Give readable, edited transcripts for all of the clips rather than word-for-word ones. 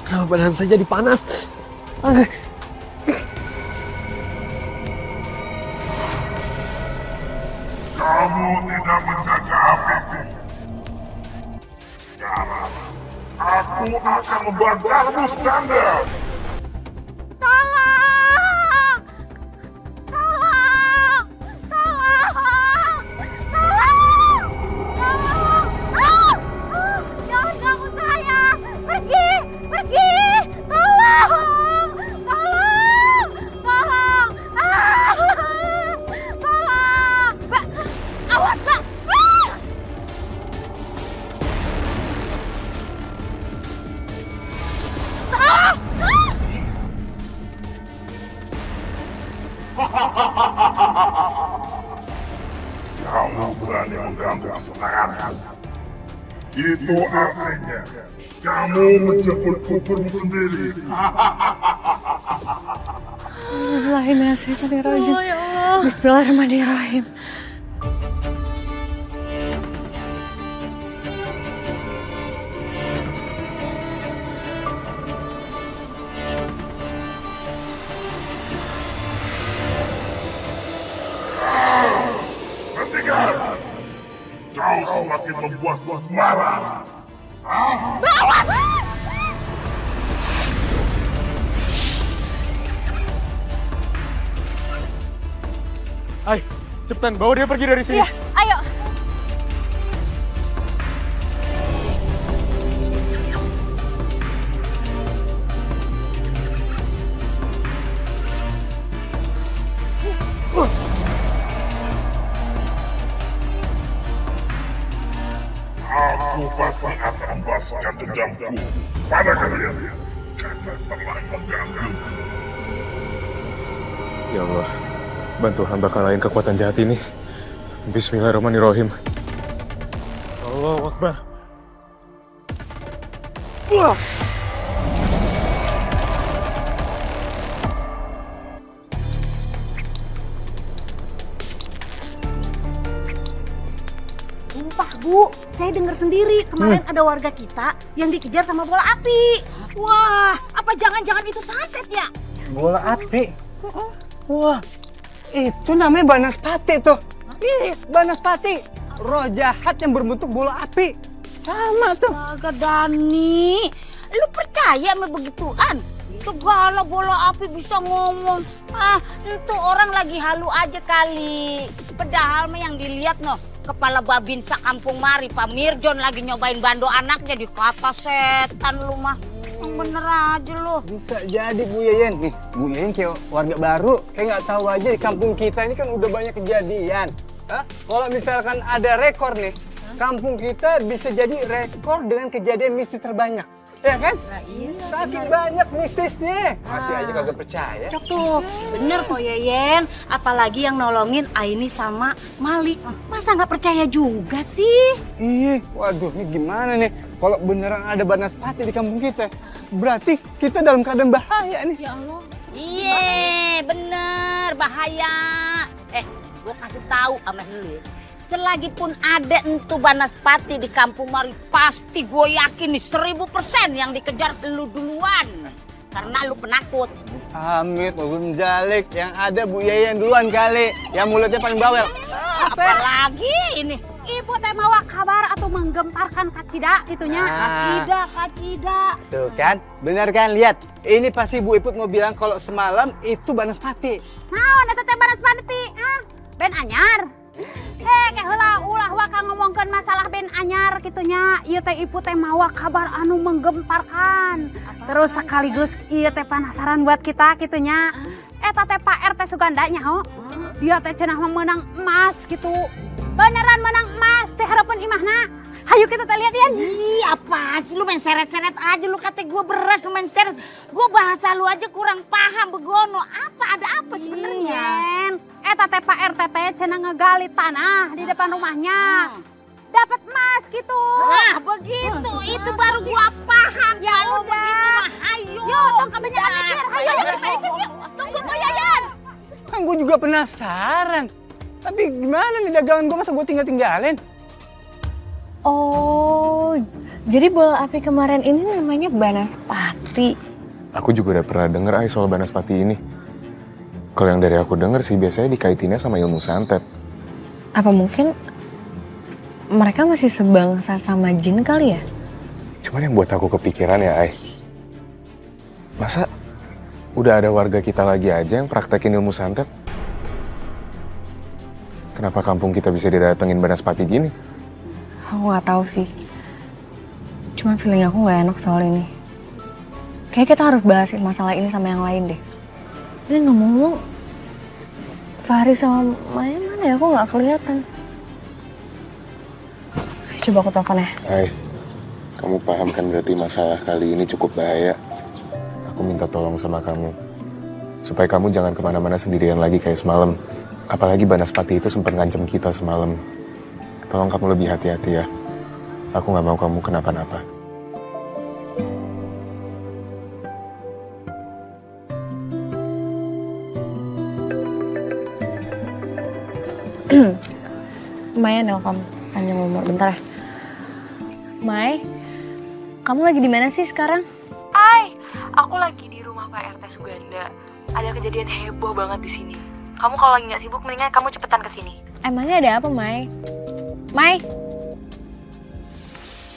Kenapa badan saya jadi panas? Kamu tidak menjaga apiku. Sekarang, aku akan membakarmu sekanda. Tolong! Tolong! Tolong! Tolong! Tolong! Jangan ganggu saya! Pergi! Pergi! Tolong! Tolong! Tolong! Tolong! Mbak! Awas, Mbak! Kamu berani mengganggu kesenanganku. Itu artinya kamu menjemput kuburmu sendiri. Bismillahirrahmanirrahim. Bismillahirrahmanirrahim. Hentikan! Kau semakin membuatku marah. Hai, cepetan bawa dia pergi dari sini. Iya, ayo. Aku pasti akan membalaskan dendamku pada kalian karena telah mengganggu. Ya Allah, bantu hamba kalahin kekuatan jahat ini. Bismillahirrahmanirrahim. Allahu Akbar. Sumpah, Bu. Saya dengar sendiri kemarin ada warga kita yang dikejar sama bola api. Wah, apa jangan-jangan itu santet ya? Bola api? Wah, itu namanya Banaspati tuh. Ih, Banaspati. Roh jahat yang berbentuk bola api. Sama tuh. Agak Dani, lu percaya sama begituan? Segala bola api bisa ngomong. Ah, itu orang lagi halu aja kali. Padahal mah yang dilihat noh, kepala babin sakampung mari Pak Mirjon lagi nyobain bando anaknya dikata setan lu mah. Yang bener aja lu. Bisa jadi Bu Yeyen. Nih, Bu Yeyen kayak warga baru. Kayak nggak tahu aja di kampung kita ini kan udah banyak kejadian. Hah? Kalau misalkan ada rekor nih, kampung kita bisa jadi rekor dengan kejadian mistis terbanyak. Ya kan? Nah, iya, Saking banyak mistisnya. Masih aja kagak percaya. cocok tuh. Bener kok Yeyen. Apalagi yang nolongin Aini sama Malik. Masa nggak percaya juga sih? Iya, waduh, ini gimana nih? Kalau beneran ada Banaspati di kampung kita, berarti kita dalam keadaan bahaya nih. Ya Allah. Iya, bener bahaya. Gue kasih tahu sama lu ya. Selagi pun ada entu Banaspati di kampung mari, pasti gue yakin nih 1000% yang dikejar lu duluan. Karena lu penakut. Amit, ulun jalik. Yang ada Bu Yeyen duluan kali. Yang mulutnya paling bawel. Apalagi ini. Ibu teh mawa kabar atau menggemparkan kacida gitunya. Kacida. Tuh kan, bener kan? Lihat, ini pasti Bu Iput mau bilang kalau semalam itu Banaspati. Naon eta teh Banaspati? Ben anyar. Kayak heula ulah waka ngomongkeun masalah ben anyar gitunya. Ieu teh ibu teh mawa kabar anu menggemparkan. Terus sekaligus ieu teh penasaran buat kita gitunya. Eta teh Pak RT Suganda nyaho. Dia teh cenah menang emas gitu. Beneran menang emas teh hareupeun imahna. Hayu kita teh lihat ya. Ih, apaan sih lu main seret-seret aja lu kata gue beres lu main seret. Gue bahasa lu aja kurang paham begono. Ada apa sebenarnya? Eta teh Pak RT teh cenah ngegali tanah di depan rumahnya. Dapat emas gitu. Nah, begitu. Itu baru gua paham. Ya kalau begitu mah hayu. Yuk, tong kebanyakan mikir. Hayu kita ikut yuk. Tunggu Bu Yayan. Kan gue juga penasaran. Tapi gimana nih dagangan gue, masa gue tinggal-tinggalin? Oh, Jadi bola api kemarin ini namanya Banaspati. Aku juga udah pernah denger soal Banaspati ini. Kalau yang dari aku denger sih biasanya dikaitinnya sama ilmu santet. Apa mungkin mereka masih sebangsa sama jin kali ya? Cuman yang buat aku kepikiran ya, Ai. Masa udah ada warga kita lagi aja yang praktekin ilmu santet? Kenapa kampung kita bisa didatengin Banaspati gini? Aku nggak tahu sih. Cuman feeling aku nggak enak soal ini. Kayaknya kita harus bahas masalah ini sama yang lain deh. Ini ngomong-ngomong, Fahri sama Maya mana ya? Aku nggak kelihatan. Coba aku telepon ya. Hai, kamu paham kan berarti masalah kali ini cukup bahaya. Aku minta tolong sama kamu. Supaya kamu jangan kemana-mana sendirian lagi kayak semalam. Apalagi Banaspati itu sempat ngancam kita semalam. Tolong kamu lebih hati-hati ya. Aku nggak mau kamu kenapa-napa. Maya nelfon, panjang umur. Bentar ya. Mai, kamu lagi di mana sih sekarang? Aku lagi di rumah Pak RT Suganda. Ada kejadian heboh banget di sini. Kamu kalau lagi nggak sibuk, mendingan kamu cepetan ke sini. Emangnya ada apa, Mai? Mai?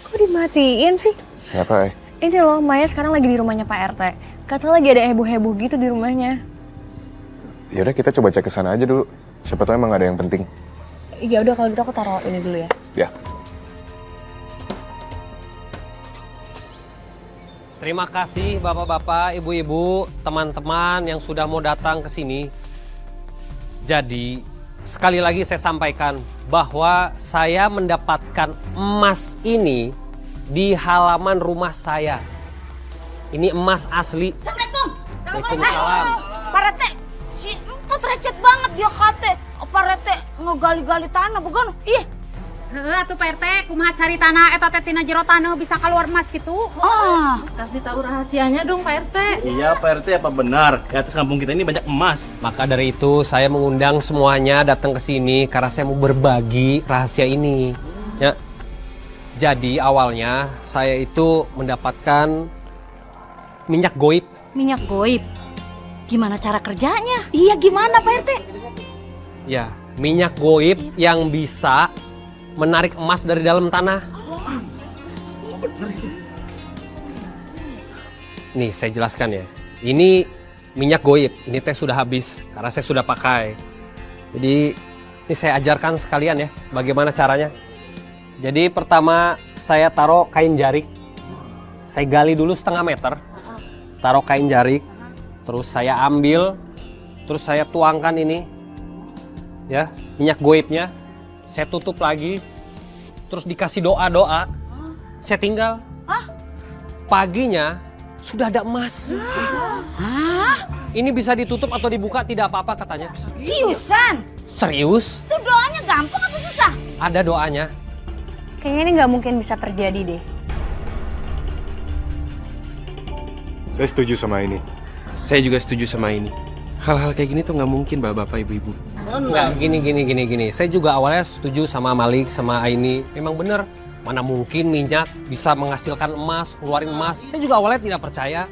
Kok dimatiin sih? Apa, Ai? Ini loh, Maya sekarang lagi di rumahnya Pak RT. Katanya lagi ada heboh-heboh gitu di rumahnya. Yaudah kita coba cek ke sana aja dulu. Siapa tahu emang ada yang penting. Ya udah kalau gitu aku taruh ini dulu ya. Ya. Terima kasih bapak-bapak, ibu-ibu, teman-teman yang sudah mau datang ke sini. Jadi, sekali lagi saya sampaikan bahwa saya mendapatkan emas ini di halaman rumah saya. Ini emas asli. Assalamualaikum. Waalaikumsalam. Pak Rete, si empat recet banget dia kate. Pak Rete ngegali-gali tanah bukan? Ih. Atuh Pak RT, kumaha cari tanah eta teh tina jero tanah bisa keluar emas gitu. Kasih tahu rahasianya dong Pak RT. Iya Pak RT, apa benar di atas kampung kita ini banyak emas? Maka dari itu saya mengundang semuanya datang ke sini karena saya mau berbagi rahasia ini. Ya. Jadi awalnya saya itu mendapatkan minyak goib. Minyak goib. Gimana cara kerjanya? Iya gimana Pak RT? Ya, minyak goib yang bisa menarik emas dari dalam tanah. Nih, saya jelaskan ya. Ini minyak goib, ini teh sudah habis karena saya sudah pakai. Jadi, ini saya ajarkan sekalian ya, bagaimana caranya. Jadi, pertama saya taruh kain jarik. Saya gali dulu 1/2 meter. Taruh kain jarik, terus saya ambil, terus saya tuangkan ini. Ya, minyak goibnya. Saya tutup lagi, terus dikasih doa-doa, saya tinggal. Paginya sudah ada emas. Ini bisa ditutup atau dibuka, tidak apa-apa katanya. Ciusan. Serius? Itu doanya gampang apa susah? Ada doanya. Kayaknya ini nggak mungkin bisa terjadi deh. Saya setuju sama ini. Saya juga setuju sama ini. Hal-hal kayak gini tuh nggak mungkin bapak-bapak, ibu-ibu. Enggak, gini. Saya juga awalnya setuju sama Malik, sama Aini. Memang bener, mana mungkin minyak bisa menghasilkan emas, keluarin emas. Saya juga awalnya tidak percaya.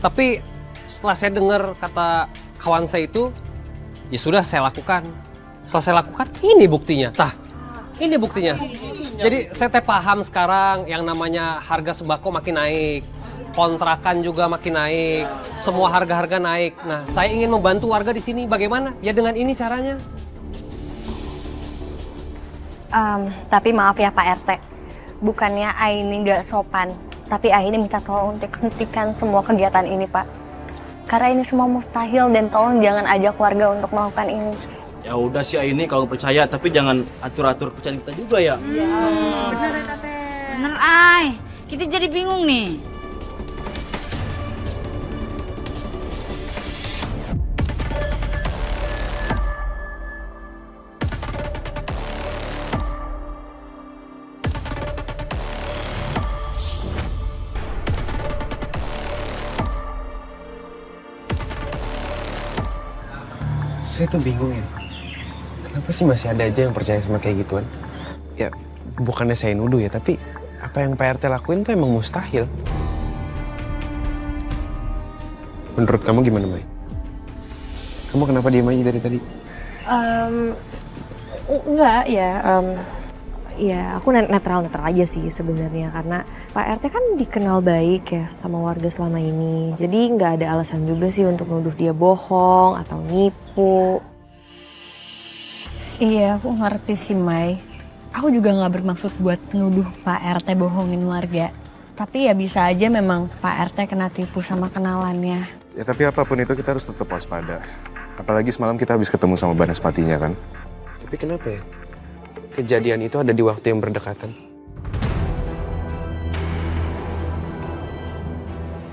Tapi setelah saya dengar kata kawan saya itu, ya sudah saya lakukan. Setelah saya lakukan, ini buktinya. Ini buktinya. Jadi saya paham sekarang yang namanya harga sembako makin naik. Kontrakan juga makin naik, semua harga-harga naik. Nah, saya ingin membantu warga di sini. Bagaimana? Ya dengan ini caranya. Tapi maaf ya Pak RT, bukannya Aini nggak sopan, tapi Aini minta tolong untuk hentikan semua kegiatan ini Pak. Karena ini semua mustahil dan tolong jangan ajak warga untuk melakukan ini. Ya udah sih ini kalau percaya, tapi jangan atur-atur kepercayaan kita juga ya. Bener ya Tete. Bener ay, kita jadi bingung nih. Saya tuh bingung ya. Kenapa sih masih ada aja yang percaya sama kayak gituan? Ya, bukannya saya nuduh ya, tapi apa yang Pak RT lakuin tuh emang mustahil. Menurut kamu gimana, Mai? Kamu kenapa diem aja dari tadi? Enggak ya, ya aku netral aja sih sebenarnya karena Pak RT kan dikenal baik ya sama warga selama ini. Jadi nggak ada alasan juga sih untuk nuduh dia bohong atau nipu. Iya, aku ngerti sih, Mai. Aku juga nggak bermaksud buat nuduh Pak RT bohongin warga. Tapi ya bisa aja memang Pak RT kena tipu sama kenalannya. Ya tapi apapun itu kita harus tetap waspada. Apalagi semalam kita habis ketemu sama Banaspatinya kan. Tapi kenapa ya? Kejadian itu ada di waktu yang berdekatan.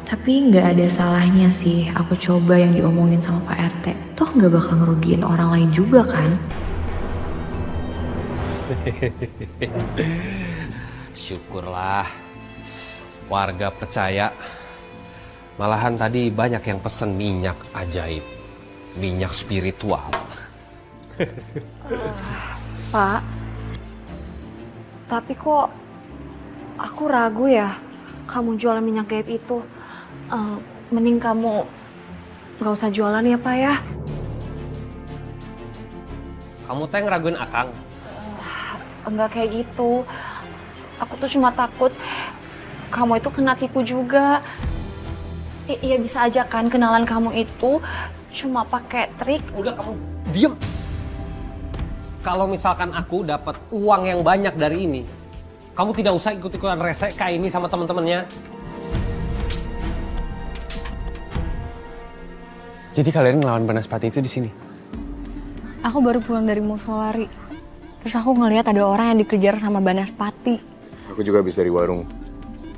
Tapi nggak ada salahnya sih aku coba yang diomongin sama Pak RT. Toh nggak bakal ngerugiin orang lain juga kan? Syukurlah warga percaya. Malahan tadi banyak yang pesen minyak ajaib, minyak spiritual. Pak, tapi kok aku ragu ya kamu jualan minyak gaib itu. Mending kamu nggak usah jualan ya Pak ya. Kamu teh ngeraguin Akang? Enggak kayak gitu. Aku tuh cuma takut kamu itu kena tipu juga. Iya bisa aja kan kenalan kamu itu cuma pakai trik. Udah kamu diem. Kalau misalkan aku dapat uang yang banyak dari ini, kamu tidak usah ikut-ikutan rese kayak ini sama teman-temannya. Jadi kalian ngelawan Banaspati itu di sini? Aku baru pulang dari musolari. Terus aku ngelihat ada orang yang dikejar sama Banaspati. Aku juga habis dari warung.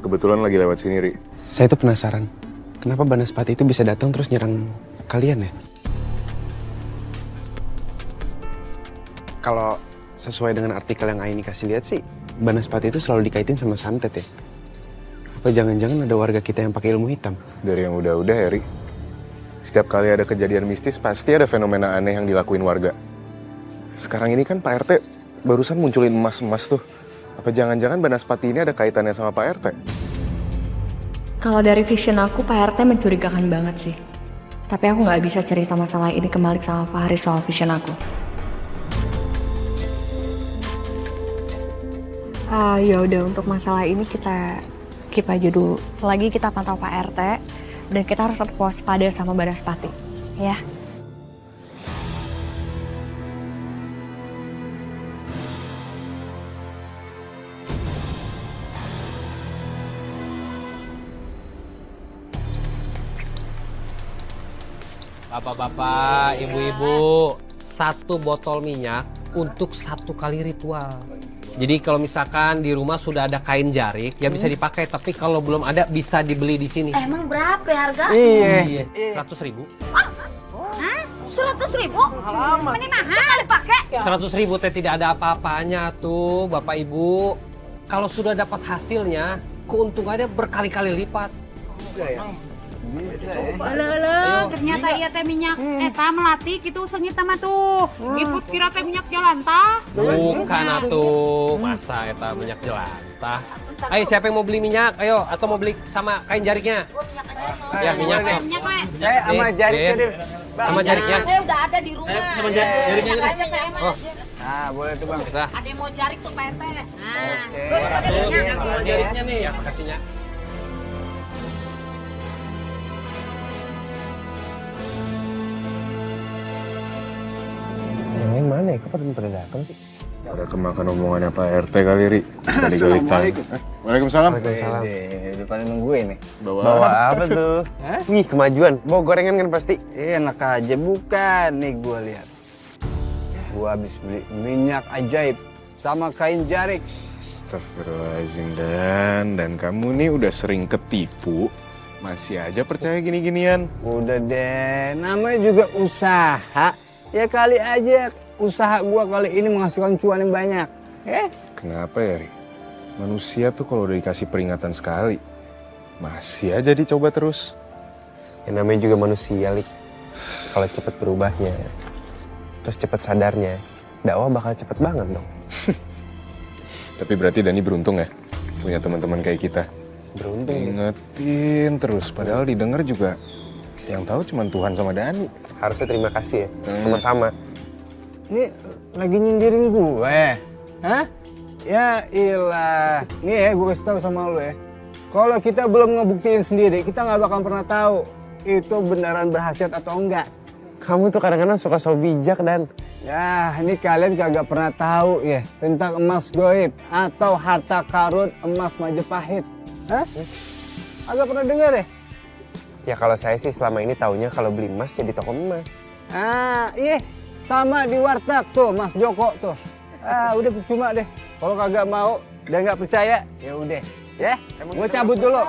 Kebetulan lagi lewat sini, Ri. Saya tuh penasaran. Kenapa Banaspati itu bisa datang terus nyerang kalian ya? Kalau sesuai dengan artikel yang Aini kasih lihat sih, Banaspati itu selalu dikaitin sama santet ya. Apa jangan-jangan ada warga kita yang pakai ilmu hitam? Dari yang udah-udah ya, Ri. Setiap kali ada kejadian mistis, pasti ada fenomena aneh yang dilakuin warga. Sekarang ini kan Pak RT barusan munculin emas-emas tuh. Apa jangan-jangan Banaspati ini ada kaitannya sama Pak RT? Kalau dari vision aku, Pak RT mencurigakan banget sih. Tapi aku nggak bisa cerita masalah ini ke Malik sama Fahri soal vision aku. Ya udah untuk masalah ini kita keep aja dulu. Selagi kita pantau Pak RT dan kita harus tetap waspada sama Banaspati, ya. Bapak-bapak, ibu-ibu, 1 botol minyak untuk 1 kali ritual. Jadi kalau misalkan di rumah sudah ada kain jarik, ya bisa dipakai. Tapi kalau belum ada, bisa dibeli di sini. Emang berapa ya harga? Iya, 100.000. Hah? 100.000? Ini mahal dipakai. 100.000 teh tidak ada apa-apanya tuh, Bapak Ibu. Kalau sudah dapat hasilnya, keuntungannya berkali-kali lipat. Alah, ternyata iya teh minyak eta melati gitu seungit mah tuh. Iput kira teh minyak jelantah. Bukan atuh, masa eta minyak jelantah. Ayo siapa yang mau beli minyak? Ayo, atau mau beli sama kain jariknya? Ya, minyaknya. Minyak we. Saya sama jariknya deh. Sama jariknya. Saya udah ada di rumah. Sama jariknya aja. Aja saya mah. Oh. Nah, boleh tuh Bang. Nah, Ada yang mau jarik tuh Pak RT. Nah, Oke. terus pakai minyak. sama jariknya nih, ya makasihnya. Yang lain mana ya? Kok pada datang sih? Ada kemakan omongannya Pak RT kali, Ri. Tadi Assalamualaikum. Waalaikumsalam. Depan nungguin nih. Bawa apa tuh? Nih kemajuan. Bawa gorengan kan pasti? Enak aja bukan nih gue lihat. Gue habis beli minyak ajaib sama kain jarik. Astagfirullahaladzim, Dan kamu nih udah sering ketipu. Masih aja percaya gini-ginian. Udah deh, namanya juga usaha. Ya kali aja usaha gua kali ini menghasilkan cuan yang banyak. Kenapa ya, Ri? Manusia tuh kalau udah dikasih peringatan sekali, masih aja dicoba terus. Yang namanya juga manusia, Lik. Kalau cepet berubahnya, terus cepet sadarnya, dakwah bakal cepet banget dong. Tapi berarti Dani beruntung ya? punya teman-teman kayak kita. Beruntung. Ingetin terus, padahal didengar juga yang tahu cuma Tuhan sama Dani. Harusnya terima kasih ya. Sama-sama. Ini lagi nyindirin gue. Hah? Ya ilah. Nih ya gue kasih tahu sama lu ya. Kalau kita belum ngebuktiin sendiri, kita nggak bakal pernah tahu itu beneran berhasil atau enggak. Kamu tuh kadang-kadang suka so bijak, Dan. Ya, ini kalian kagak pernah tahu ya tentang emas goib atau harta karun emas Majapahit. Hah? Agak pernah dengar ya? Ya kalau saya sih selama ini taunya kalau beli emas ya di toko emas. Ah, iya. Sama di warteg tuh, Mas Joko tuh. Ah, udah percuma deh. Kalau kagak mau dan nggak percaya, ya udah. Ya, gue cabut dulu.